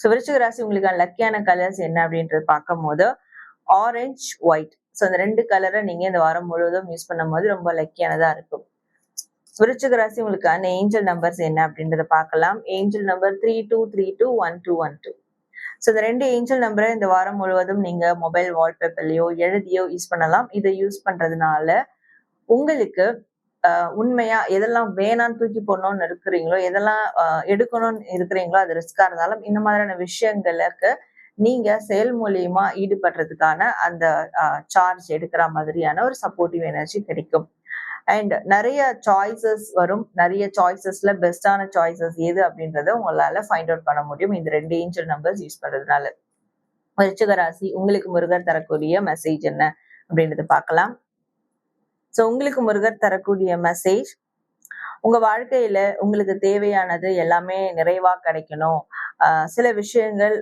சோ விருச்சிக ராசி உங்களுக்கான லக்கியான கலர்ஸ் என்ன அப்படின்றது பார்க்கும் போது ஆரஞ்சு, ஒயிட். சோ இந்த 2 கலரை நீங்க இந்த வாரம் முழுவதும் யூஸ் பண்ணும் போது ரொம்ப லக்கியானதா இருக்கும். விருச்சிக ராசி உங்களுக்கான ஏஞ்சல் நம்பர்ஸ் என்ன அப்படின்றத பார்க்கலாம். Angel number 32321212. சோ இந்த 2 ஏஞ்சல் நம்பரை இந்த வாரம் முழுவதும் நீங்க மொபைல் வால்பேப்பர்லயோ எழுதியோ யூஸ் பண்ணலாம். இதை யூஸ் பண்றதுனால உங்களுக்கு உண்மையா எதெல்லாம் வேணான்னு தூக்கி போடணும்னு இருக்கிறீங்களோ, எதெல்லாம் எடுக்கணும்னு இருக்கிறீங்களோ அது ரிஸ்கா இருந்தாலும் இந்த மாதிரியான விஷயங்களுக்கு நீங்க செயல் மூலியமா ஈடுபடுறதுக்கான அந்த சார்ஜ் எடுக்கிற மாதிரியான ஒரு சப்போர்ட்டிவ் எனர்ஜி கிடைக்கும். அண்ட் நிறைய சாய்ஸஸ் வரும். நிறைய சாய்ஸஸ்ல பெஸ்டான சாய்ஸஸ் எது அப்படின்றத உங்களால ஃபைண்ட் அவுட் பண்ண முடியும் இந்த 2 ஏஞ்சல் நம்பர்ஸ் யூஸ் பண்றதுனால. விருச்சிக ராசி உங்களுக்கு முருகர் தரக்கூடிய மெசேஜ் என்ன அப்படின்றது பார்க்கலாம். சோ உங்களுக்கு முருகர் தரக்கூடிய மெசேஜ், உங்க வாழ்க்கையில உங்களுக்கு தேவையானது எல்லாமே நிறைவா கிடைக்கணும். சில விஷயங்கள்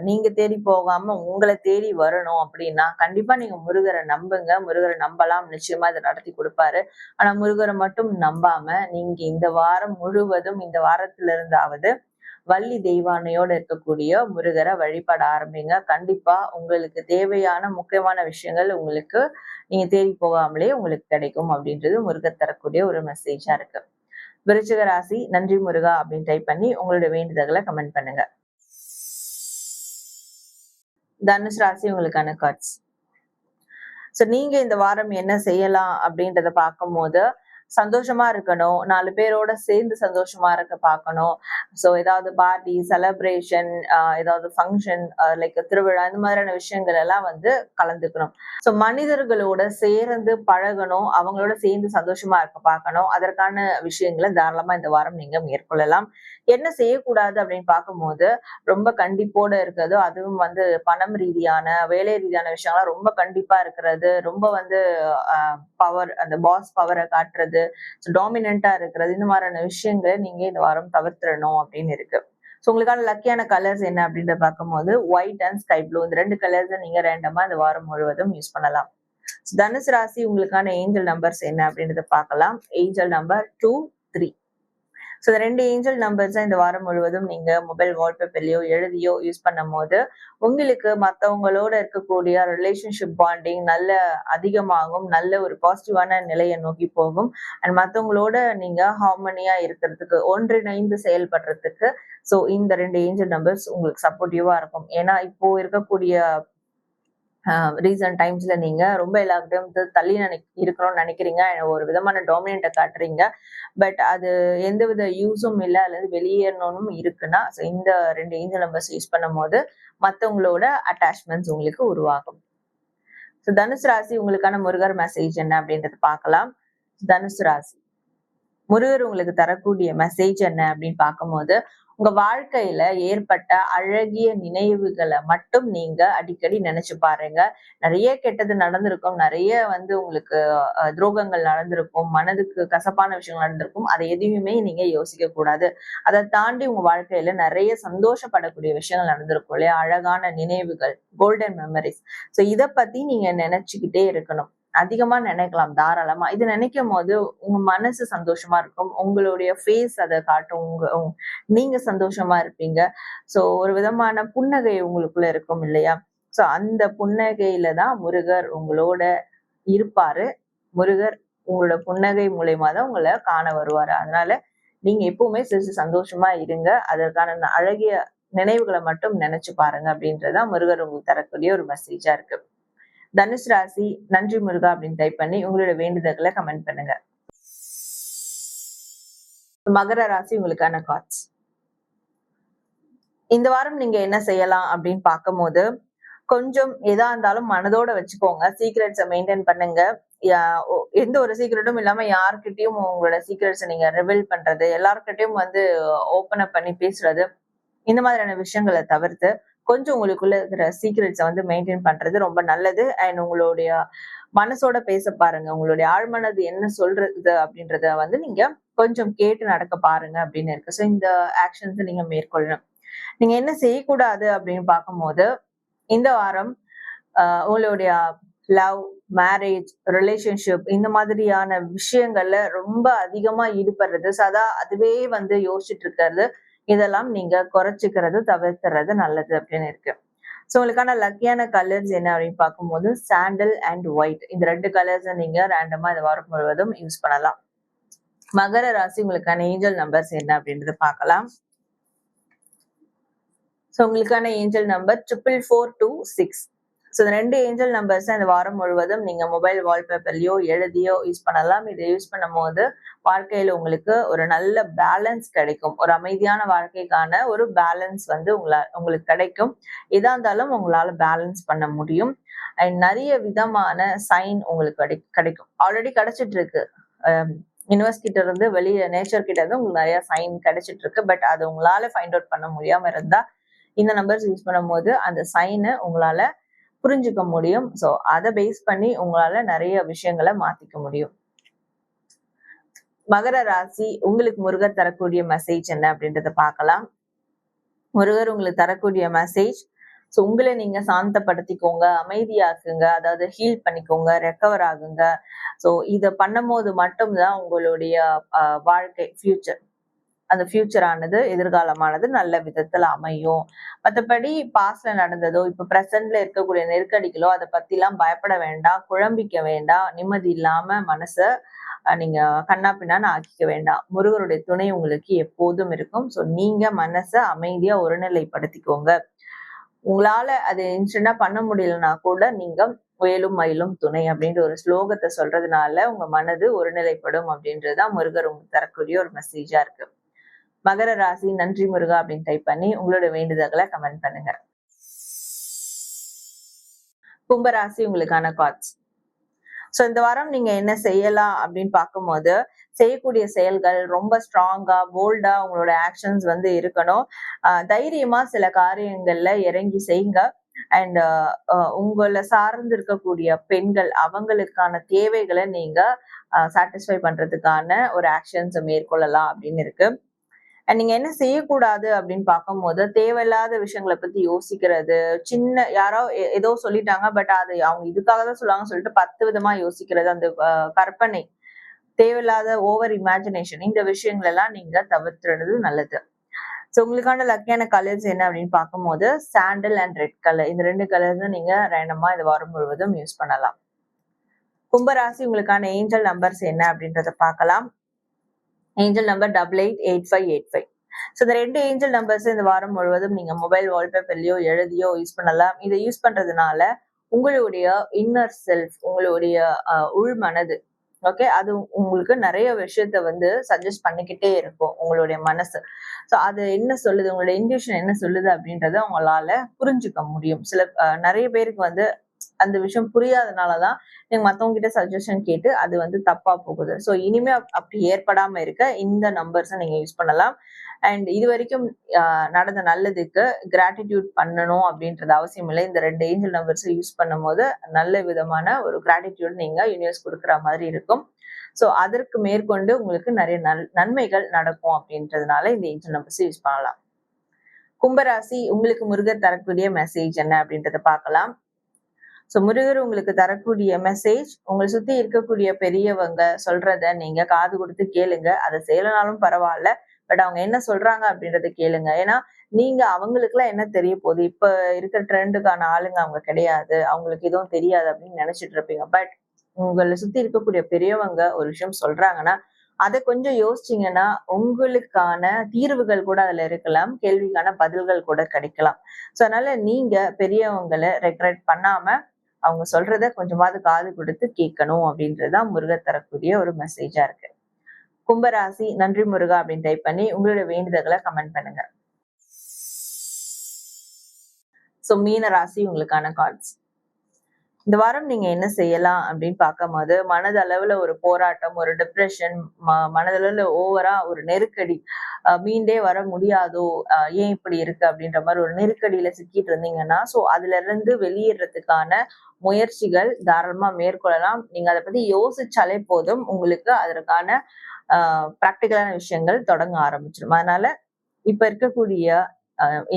நீங்க தேடி போகாம உங்களை தேடி வரணும் அப்படின்னா கண்டிப்பா நீங்க முருகரை நம்புங்க. முருகரை நம்பலாம், நிச்சயமா இதை நடத்தி கொடுப்பாரு. ஆனா முருகரை மட்டும் நம்பாம நீங்க இந்த வாரம் முழுவதும், இந்த வாரத்துல இருந்தாவது வள்ளி தெய்வானையோட இருக்கக்கூடிய முருகரை வழிபட ஆரம்பிங்க. கண்டிப்பா உங்களுக்கு தேவையான முக்கியமான விஷயங்கள் உங்களுக்கு நீங்க தேடி போகாமலே உங்களுக்கு கிடைக்கும் அப்படின்றது முருகர் தரக்கூடிய ஒரு மெசேஜா இருக்கு. விருச்சிக ராசி, நன்றி முருகா அப்படின்னு டைப் பண்ணி உங்களோட வேண்டுதல்களை கமெண்ட் பண்ணுங்க. தனுஷ் ராசி, உங்களுக்கான கார்ட்ஸ். சோ நீங்க இந்த வாரம் என்ன செய்யலாம் அப்படின்றத பார்க்கும்போது, சந்தோஷமா இருக்கணும், 4 பேரோட சேர்ந்து சந்தோஷமா இருக்க பார்க்கணும். சோ ஏதாவது பார்ட்டி, செலிப்ரேஷன், ஏதாவது ஃபங்க்ஷன், லைக் திருவிழா, இந்த மாதிரியான விஷயங்கள் எல்லாம் வந்து கலந்துக்கணும். சோ மனிதர்களோட சேர்ந்து பழகணும், அவங்களோட சேர்ந்து சந்தோஷமா இருக்க பார்க்கணும். அதற்கான விஷயங்களை தாராளமா இந்த வாரம் நீங்க மேற்கொள்ளலாம். என்ன செய்யக்கூடாது அப்படின்னு பார்க்கும்போது, ரொம்ப கண்டிப்போட இருக்கிறது, அதுவும் வந்து பணம் ரீதியான, வேலை ரீதியான விஷயங்கள்லாம் ரொம்ப கண்டிப்பா இருக்கிறது, ரொம்ப வந்து பவர், அந்த பாஸ் பவரை காட்டுறது, டாமினண்டா இருக்கிறது, இந்த மாதிரியான விஷயங்களை நீங்க இந்த வாரம் தவிர்த்திடணும் அப்படின்னு இருக்கு. சோ உங்களுக்கான லக்கியான கலர்ஸ் என்ன அப்படின்றத பார்க்கும்போது, ஒயிட் அண்ட் ஸ்கை ப்ளூ, இந்த 2 கலர்ஸ் நீங்க ரேண்டமா இந்த வாரம் முழுவதும் யூஸ் பண்ணலாம். தனுசு ராசி, உங்களுக்கான ஏஞ்சல் நம்பர்ஸ் என்ன அப்படின்றத பார்க்கலாம். Angel number 2, 3. சோ இந்த 2 ஏஞ்சல் நம்பர்ஸ் இந்த வாரம் முழுவதும் நீங்க மொபைல் வால்பேப்பர்லயோ எழுதியோ யூஸ் பண்ணும் போது உங்களுக்கு மத்தவங்களோட இருக்கக்கூடிய ரிலேஷன்ஷிப் பாண்டிங் நல்ல அதிகமாகும், நல்ல ஒரு பாசிட்டிவான நிலையை நோக்கி போகும். அண்ட் மத்தவங்களோட நீங்க ஹார்மனியா இருக்கிறதுக்கு, ஒன்றிணைந்து செயல்படுறதுக்கு சோ இந்த 2 ஏஞ்சல் நம்பர்ஸ் உங்களுக்கு சப்போர்ட்டிவா இருக்கும். ஏன்னா இப்போ இருக்கக்கூடிய ரீசன்ட் டைம்ஸ்ல நீங்க ரொம்ப எல்லார்கிட்டையும் தள்ளி இருக்கணும்னு நினைக்கிறீங்க, ஒரு விதமான டாமினண்ட்டை காட்டுறீங்க. பட் அது எந்தவித யூஸும் இல்லை அல்லது வெளியேறணும்னு இருக்குன்னா இந்த 2 ஏஞ்சல் நம்பர்ஸ் யூஸ் பண்ணும் போது மத்தவங்களோட அட்டாச்மெண்ட்ஸ் உங்களுக்கு உருவாகும். ஸோ தனுசு ராசி, உங்களுக்கான முருகர் மெசேஜ் என்ன அப்படின்றத பார்க்கலாம். தனுசு ராசி, முருகர் உங்களுக்கு தரக்கூடிய மெசேஜ் என்ன அப்படின்னு பார்க்கும்போது, உங்க வாழ்க்கையில ஏற்பட்ட அழகிய நினைவுகளை மட்டும் நீங்க அடிக்கடி நினைச்சு பாருங்க. நிறைய கெட்டது நடந்திருக்கும், நிறைய வந்து உங்களுக்கு துரோகங்கள் நடந்திருக்கும், மனதுக்கு கசப்பான விஷயங்கள் நடந்திருக்கும். அதை எதையுமே நீங்க யோசிக்க கூடாது. அதை தாண்டி உங்க வாழ்க்கையில நிறைய சந்தோஷப்படக்கூடிய விஷயங்கள் நடந்திருக்கும் இல்லையா, அழகான நினைவுகள், கோல்டன் மெமரிஸ். சோ இதை பத்தி நீங்க நினைச்சுக்கிட்டே இருக்கணும். அதிகமா நினைக்கலாம் தாராளமா. இது நினைக்கும் போது உங்க மனசு சந்தோஷமா இருக்கும், உங்களுடைய ஃபேஸ் அதை காட்டும், நீங்க சந்தோஷமா இருப்பீங்க. சோ ஒரு விதமான புன்னகை உங்களுக்குள்ள இருக்கும் இல்லையா, சோ அந்த புன்னகையில தான் முருகர் உங்களோட இருப்பாரு. முருகர் உங்களோட புன்னகை மூலியமா தான் உங்களை காண வருவாரு. அதனால நீங்க எப்பவுமே சிறிது சந்தோஷமா இருங்க. அதற்கான அழகிய நினைவுகளை மட்டும் நினைச்சு பாருங்க அப்படின்றதான் முருகர் உங்களுக்கு தரக்கூடிய ஒரு மெசேஜா இருக்கு. தனுஷ் ராசி, நன்றி முருகா அப்படின்னு டைப் பண்ணி உங்களோட வேண்டுதல்களை கமெண்ட் பண்ணுங்க. மகர ராசி, உங்களுக்கான கார்ட்ஸ். இந்த வாரம் நீங்க என்ன செய்யலாம் அப்படின்னு பார்க்கும்போது, கொஞ்சம் எதா இருந்தாலும் மனதோட வச்சுக்கோங்க, சீக்ரெட்ஸை மெயின்டைன் பண்ணுங்க. எந்த ஒரு சீக்ரெட்டும் இல்லாம யார்கிட்டயும் உங்களோட சீக்ரெட்ஸை நீங்க ரிவீல் பண்றது, எல்லார்கிட்டயும் வந்து ஓபன் அப் பண்ணி பேசுறது, இந்த மாதிரியான விஷயங்களை தவிர்த்து கொஞ்சம் உங்களுக்குள்ள இருக்கிற சீக்ரெட்ஸை வந்து மெயின்டைன் பண்றது ரொம்ப நல்லது. அண்ட் உங்களுடைய மனசோட பேச பாருங்க, உங்களுடைய ஆழ்மனது என்ன சொல்றது அப்படின்றத வந்து நீங்க கொஞ்சம் கேட்டு நடக்க பாருங்க அப்படின்னு இருக்கு. ஸோ இந்த ஆக்ஷன்ஸ் நீங்க மேற்கொள்ளணும். நீங்க என்ன செய்யக்கூடாது அப்படின்னு பார்க்கும்போது, இந்த வாரம் உங்களுடைய லவ், மேரேஜ், ரிலேஷன்ஷிப் இந்த மாதிரியான விஷயங்கள்ல ரொம்ப அதிகமா ஈடுபடுறது, சதா அதுவே வந்து யோசிச்சுட்டு இருக்கிறது, இதெல்லாம் நீங்க குறைச்சிக்கிறது, தவிர்த்துறது நல்லது அப்படின்னு இருக்கு. சோ உங்களுக்கான லக்கியான கலர்ஸ் என்ன அப்படின்னு பார்க்கும்போது, சாண்டல் அண்ட் ஒயிட், இந்த 2 கலர்ஸ் நீங்க ரேண்டமா இந்த வாரம் முழுவதும் யூஸ் பண்ணலாம். மகர ராசி, உங்களுக்கான ஏஞ்சல் நம்பர்ஸ் என்ன அப்படின்றத பார்க்கலாம். சோ உங்களுக்கான ஏஞ்சல் நம்பர் 44426. ஸோ இந்த 2 ஏஞ்சல் நம்பர்ஸ் இந்த வாரம் முழுவதும் நீங்க மொபைல் வால்பேப்பர்லயோ எழுதியோ யூஸ் பண்ணலாம். இதை யூஸ் பண்ணும் போது வாழ்க்கையில உங்களுக்கு ஒரு நல்ல பேலன்ஸ் கிடைக்கும், ஒரு அமைதியான வாழ்க்கைக்கான ஒரு பேலன்ஸ் வந்து உங்களுக்கு கிடைக்கும். எதா இருந்தாலும் உங்களால பேலன்ஸ் பண்ண முடியும். அண்ட் நிறைய விதமான சைன் உங்களுக்கு கிடைக்கும், ஆல்ரெடி கிடைச்சிட்டு இருக்கு. யூனிவர்ஸ் கிட்ட இருந்து, வெளியே நேச்சர் கிட்ட இருந்து உங்களுக்கு நிறைய சைன் கிடைச்சிட்டு இருக்கு. பட் அது உங்களால ஃபைண்ட் அவுட் பண்ண முடியாம இருந்தா இந்த நம்பர்ஸ் யூஸ் பண்ணும் போது அந்த சைனை உங்களால புரிஞ்சுக்க முடியும். ஸோ அதை பேஸ் பண்ணி உங்களால நிறைய விஷயங்களை மாத்திக்க முடியும். மகர ராசி, உங்களுக்கு முருகர் தரக்கூடிய மெசேஜ் என்ன அப்படின்றத பார்க்கலாம். முருகர் உங்களுக்கு தரக்கூடிய மெசேஜ், ஸோ உங்களை நீங்க சாந்தப்படுத்திக்கோங்க, அமைதியாக்குங்க, அதாவது ஹீல் பண்ணிக்கோங்க, ரெக்கவர் ஆகுங்க. ஸோ இதை பண்ணும் போது மட்டும்தான் உங்களுடைய வாழ்க்கை ஃபியூச்சர், அந்த ஃபியூச்சரானது, எதிர்காலமானது நல்ல விதத்துல அமையும். மற்றபடி பாஸ்ட்ல நடந்ததோ இப்ப பிரசன்ட்ல இருக்கக்கூடிய நெருக்கடிகளோ அதை பத்தி எல்லாம் பயப்பட வேண்டாம், குழம்பிக்க வேண்டாம், நிம்மதி இல்லாம மனச நீங்க கண்ணா பின்னான்னு ஆக்கிக்க வேண்டாம். முருகருடைய துணை உங்களுக்கு எப்போதும் இருக்கும். ஸோ நீங்க மனசை அமைதியா ஒருநிலைப்படுத்திக்கோங்க. உங்களால அது இன்ஸ்டன்டா பண்ண முடியலன்னா கூட நீங்க வேலும் மயிலும் துணை அப்படின்ற ஒரு ஸ்லோகத்தை சொல்றதுனால உங்க மனது ஒருநிலைப்படும் அப்படின்றதுதான் முருகர் உங்களுக்கு தரக்கூடிய ஒரு மெசேஜா இருக்கு. மகர ராசி, நன்றி முருகா அப்படின்னு டைப் பண்ணி உங்களோட வேண்டுதல்களை கமெண்ட் பண்ணுங்க. கும்பராசி, உங்களுக்கான கார்ட்ஸ். சோ இந்த வாரம் நீங்க என்ன செய்யலாம் அப்படின்னு பார்க்கும்போது, செய்யக்கூடிய செயல்கள் ரொம்ப ஸ்ட்ராங்கா போல்டா உங்களோட ஆக்ஷன்ஸ் இருக்கணும். தைரியமா சில காரியங்கள்ல இறங்கி செய்யுங்க. அண்ட் உங்களை சார்ந்து இருக்கக்கூடிய பெண்கள், அவங்களுக்கான தேவைகளை நீங்க சாட்டிஸ்ஃபை பண்றதுக்கான ஒரு ஆக்ஷன்ஸ் மேற்கொள்ளலாம் அப்படின்னு இருக்கு. நீங்க என்ன செய்யக்கூடாது அப்படின்னு பார்க்கும்போது, தேவையில்லாத விஷயங்களை பத்தி யோசிக்கிறது, சின்ன யாரோ ஏதோ சொல்லிட்டாங்க பட் அது அவங்க இதுக்காக தான் சொல்லுவாங்க சொல்லிட்டு 10 விதமா யோசிக்கிறது, அந்த கற்பனை, தேவையில்லாத ஓவர் இமேஜினேஷன், இந்த விஷயங்கள் எல்லாம் நீங்க தவிர்த்துறது நல்லது. ஸோ உங்களுக்கான லக்கியான கலர்ஸ் என்ன அப்படின்னு பார்க்கும்போது, சாண்டல் அண்ட் ரெட் கலர், இந்த 2 கலர்ஸ் நீங்க ரேண்டமா இந்த வாரம் முழுவதும் யூஸ் பண்ணலாம். கும்பராசி, உங்களுக்கான ஏஞ்சல் நம்பர்ஸ் என்ன அப்படின்றத பார்க்கலாம். Angel number 888585. ஸோ இந்த 2 ஏஞ்சல் நம்பர்ஸ் இந்த வாரம் முழுவதும் நீங்க மொபைல் வால்பேப்பர்லயோ எழுதியோ யூஸ் பண்ணலாம். இதை யூஸ் பண்றதுனால உங்களுடைய இன்னர் செல்ஃப், உங்களுடைய உள் மனது, ஓகே, அது உங்களுக்கு நிறைய விஷயத்த சஜஸ்ட் பண்ணிக்கிட்டே இருக்கும் உங்களுடைய மனசு. ஸோ அது என்ன சொல்லுது, உங்களுடைய இன்ட்யூஷன் என்ன சொல்லுது அப்படின்றத உங்களால புரிஞ்சுக்க முடியும். நிறைய பேருக்கு அந்த விஷயம் புரியாதனாலதான் நீங்க மத்தவங்க கிட்ட சஜஷன் கேட்டு அது தப்பா போகுது. ஸோ இனிமே அப்படி ஏற்படாம இருக்க இந்த நம்பர்ஸை நீங்க யூஸ் பண்ணலாம். அண்ட் இது வரைக்கும் நடந்த நல்லதுக்கு கிராட்டிடியூட் பண்ணணும் அப்படின்றது அவசியம் இல்லை. இந்த 2 ஏஞ்சல் நம்பர்ஸை யூஸ் பண்ணும் போது நல்ல விதமான ஒரு கிராட்டிடியூட் நீங்க யூனிவர்ஸ் கொடுக்குற மாதிரி இருக்கும். ஸோ அதற்கு மேற்கொண்டு உங்களுக்கு நிறைய நன்மைகள் நடக்கும் அப்படின்றதுனால இந்த ஏஞ்சல் நம்பர்ஸ் யூஸ் பண்ணலாம். கும்பராசி, உங்களுக்கு முருகர் தரக்கூடிய மெசேஜ் என்ன அப்படின்றத பார்க்கலாம். ஸோ முருகர் உங்களுக்கு தரக்கூடிய மெசேஜ், உங்களை சுத்தி இருக்கக்கூடிய பெரியவங்க சொல்றத நீங்க காது கொடுத்து கேளுங்க. அதை செய்யலனாலும் பரவாயில்ல, பட் அவங்க என்ன சொல்றாங்க அப்படின்றத கேளுங்க. ஏன்னா நீங்க அவங்களுக்கு எல்லாம் என்ன தெரிய போகுது, இப்ப இருக்கிற ட்ரெண்டுக்கான ஆளுங்க அவங்க கிடையாது, அவங்களுக்கு எதுவும் தெரியாது அப்படின்னு நினைச்சிட்டு இருப்பீங்க. பட் உங்களை சுத்தி இருக்கக்கூடிய பெரியவங்க ஒரு விஷயம் சொல்றாங்கன்னா அதை கொஞ்சம் யோசிச்சீங்கன்னா உங்களுக்கான தீர்வுகள் கூட அதுல இருக்கலாம், கேள்விக்கான பதில்கள் கூட கிடைக்கலாம். ஸோ அதனால நீங்க பெரியவங்களை ரெக்ரெட் பண்ணாம அவங்க சொல்றத கொஞ்சமாவது காது கொடுத்து கேட்கணும் அப்படின்றதுதான் முருகர் தரக்கூடிய ஒரு மெசேஜா இருக்கு. கும்பராசி, நன்றி முருகா அப்படின்னு டைப் பண்ணி உங்களோட வேண்டுதல்களை கமெண்ட் பண்ணுங்க. சோ மீன ராசி, உங்களுக்கான கார்ட்ஸ். இந்த வாரம் நீங்க என்ன செய்யலாம் அப்படின்னு பார்க்கும்போது, மனதளவுல ஒரு போராட்டம், ஒரு டிப்ரெஷன், மனதளவுல ஓவரா ஒரு நெருக்கடி, மீண்டே வர முடியாதோ, ஏன் இப்படி இருக்கு அப்படின்ற மாதிரி ஒரு நெருக்கடியில சிக்கிட்டு இருந்தீங்கன்னா, சோ அதுல இருந்து வெளியேறதுக்கான முயற்சிகள் தாராளமா மேற்கொள்ளலாம். நீங்க அதை பத்தி யோசிச்சாலே போதும், உங்களுக்கு அதற்கான பிராக்டிக்கலான விஷயங்கள் தொடங்க ஆரம்பிச்சிடும். அதனால இப்ப இருக்கக்கூடிய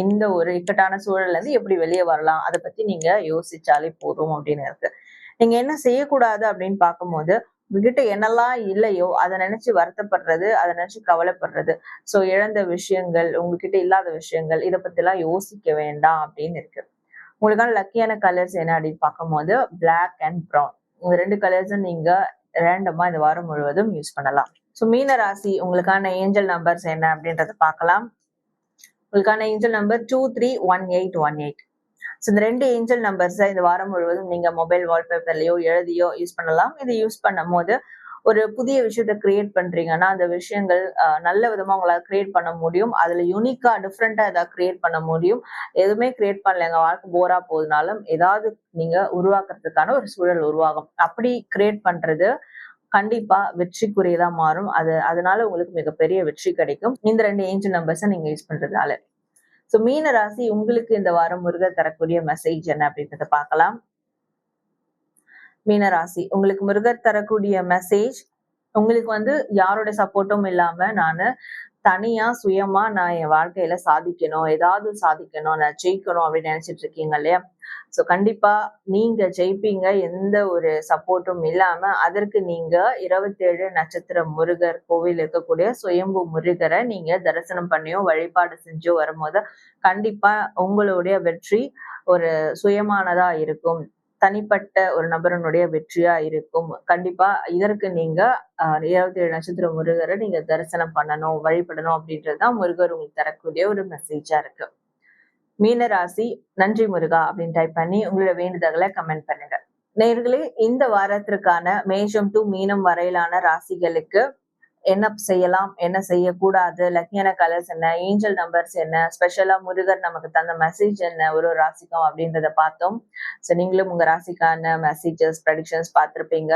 இந்த ஒரு இக்கட்டான சூழல்ல இருந்து எப்படி வெளியே வரலாம், அதை பத்தி நீங்க யோசிச்சாலே போதும் அப்படின்னு இருக்கு. நீங்க என்ன செய்யக்கூடாது அப்படின்னு பார்க்கும்போது, உங்ககிட்ட என்னெல்லாம் இல்லையோ அதை நினைச்சு வருத்தப்படுறது, அதை நினைச்சு கவலைப்படுறது, சோ இழந்த விஷயங்கள், உங்ககிட்ட இல்லாத விஷயங்கள், இதை பத்தி எல்லாம் யோசிக்க வேண்டாம் அப்படின்னு இருக்கு. உங்களுக்கான லக்கியான கலர்ஸ் என்ன அப்படின்னு பார்க்கும்போது, பிளாக் அண்ட் ப்ரௌன், இந்த 2 கலர்ஸும் நீங்க ரேண்டமா இந்த வாரம் முழுவதும் யூஸ் பண்ணலாம். சோ மீன ராசி, உங்களுக்கான ஏஞ்சல் நம்பர்ஸ் என்ன அப்படின்றத பார்க்கலாம். உங்களுக்கான ஏஞ்சல் நம்பர் 231818. ஸோ இந்த 2 ஏஞ்சல் நம்பர்ஸை இந்த வாரம் முழுவதும் நீங்க மொபைல் வால்பேப்பர்லயோ எழுதியோ யூஸ் பண்ணலாம். இதை யூஸ் பண்ணும் போது ஒரு புதிய விஷயத்த கிரியேட் பண்றீங்கன்னா அந்த விஷயங்கள் நல்ல விதமா உங்களால கிரியேட் பண்ண முடியும். அதுல யூனிக்கா டிஃப்ரெண்டா ஏதாவது கிரியேட் பண்ணல முடியும். எதுவுமே கிரியேட் பண்ணல, எங்க வாழ்க்கை போரா போகுதுனாலும் ஏதாவது நீங்க உருவாக்குறதுக்கான ஒரு சூழல் உருவாகும். அப்படி கிரியேட் பண்றது கண்டிப்பா வெற்றிக்குரியதா மாறும். அதனால உங்களுக்கு மிகப்பெரிய வெற்றி கிடைக்கும் இந்த 2 ஏஞ்சல் நம்பர்ஸை நீங்க யூஸ் பண்றதால. சோ மீன ராசி உங்களுக்கு இந்த வாரம் முருகர் தரக்கூடிய மெசேஜ் என்ன அப்படின்றத பார்க்கலாம். மீன ராசி உங்களுக்கு முருகர் தரக்கூடிய மெசேஜ், உங்களுக்கு யாரோட சப்போர்ட்டும் இல்லாம நானு தனியா சுயமா நான் என் வாழ்க்கையில சாதிக்கணும், ஏதாவது சாதிக்கணும், நான் ஜெயிக்கணும் அப்படின்னு நினைச்சிட்டு இருக்கீங்க இல்லையா? சோ கண்டிப்பா நீங்க ஜெயிப்பீங்க. எந்த ஒரு சப்போர்ட்டும் இல்லாம அதற்கு நீங்க 27 நட்சத்திர முருகர் கோவில் இருக்கக்கூடிய சுயம்பு முருகரை நீங்க தரிசனம் பண்ணியோ வழிபாடு செஞ்சோ வரும்போது கண்டிப்பா உங்களுடைய வெற்றி ஒரு சுயமானதா இருக்கும். தனிப்பட்ட ஒரு நபரனுடைய வெற்றியா இருக்கும். கண்டிப்பா இதற்கு நீங்க 27 நட்சத்திர முருகரை நீங்க தரிசனம் பண்ணணும், வழிபடணும் அப்படின்றதுதான் முருகர் உங்களுக்கு தரக்கூடிய ஒரு மெசேஜா இருக்கு. மீன ராசி நன்றி முருகா அப்படின்னு டைப் பண்ணி உங்களோட வேண்டுதல்களை கமெண்ட் பண்ணுங்க. நேயர்களே, இந்த வாரத்திற்கான மேஷம் டு மீனம் வரையிலான ராசிகளுக்கு என்ன செய்யலாம், என்ன செய்யக்கூடாது, லக்கியான கலர்ஸ் என்ன, ஏஞ்சல் நம்பர்ஸ் என்ன, ஸ்பெஷலா முருகர் நமக்கு தந்த மெசேஜ் என்ன ஒரு ராசிக்கும் அப்படின்றத பார்த்தோம். சோ நீங்களும் உங்க ராசிக்கான மெசேஜஸ் ப்ரெடிக்ஷன்ஸ் பார்த்திருப்பீங்க.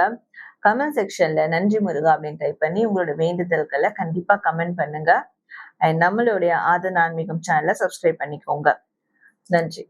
கமெண்ட் செக்ஷன்ல நன்றி முருகா அப்படின்னு டைப் பண்ணி உங்களோட வேண்டுதல்களை கண்டிப்பா கமெண்ட் பண்ணுங்க. அண்ட் நம்மளுடைய ஆதன் ஆன்மீகம் சேனலை சப்ஸ்கிரைப் பண்ணிக்கோங்க. நன்றி.